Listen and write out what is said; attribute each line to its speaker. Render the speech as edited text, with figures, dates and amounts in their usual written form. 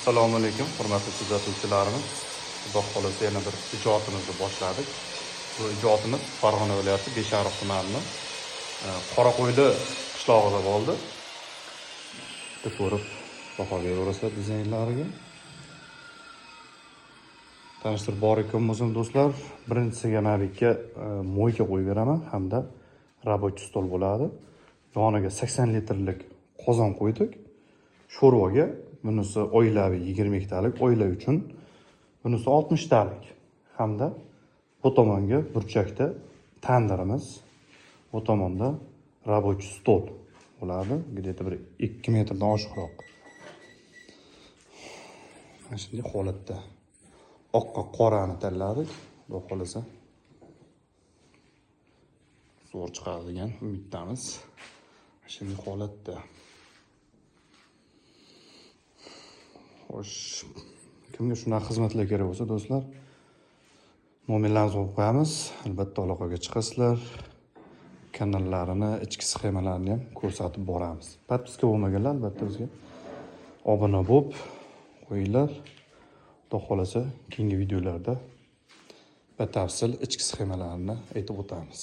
Speaker 1: Assalomu alaykum, hurmatli kuzatuvchilarimiz. Xudo xolasa yana bir ijodimizni boshladik. Bu ijodimiz Farg'ona viloyati Beshariq tumanining Qoraqo'yli qishlog'ida bo'ldi. Bitta ko'rib baho beraverasizlar dizaynlariga. Tanishtirib bor ekanmiz do'stlar. Birinchisiga mana bu yerga mo'yka qo'yib beraman hamda рабочий stol bo'ladi. Yoniga 80 litrlik qozon qo'ydik. Sho'rvaga bunisi oilaviy 22 talik, oila uchun bunisi 60 talik. Hamda bu tomonga burchakda tandirimiz, bu tomonda рабочий stol bo'ladi. Где-то bir 2 metrdan oshiqroq. Mana shunday holatda oqqa qorani tanladik. Xudo xolasa zo'r chiqadi degan umiddamiz. Mana shunday holatda. Xo'sh, kimga shunaqa xizmatlar kerak bo'lsa, do'stlar, nomerlarimizni qo'yib qo'yamiz. Albatta aloqaga chiqasizlar. Kanallarini, ichki sxemalarini ham ko'rsatib boramiz. Podpiska bo'lmaganlar albatta bizga obuna bo'lib qo'yinglar. Xudo xolasa keyingi videolarda batafsil ichki sxemalarini aytib o'tamiz.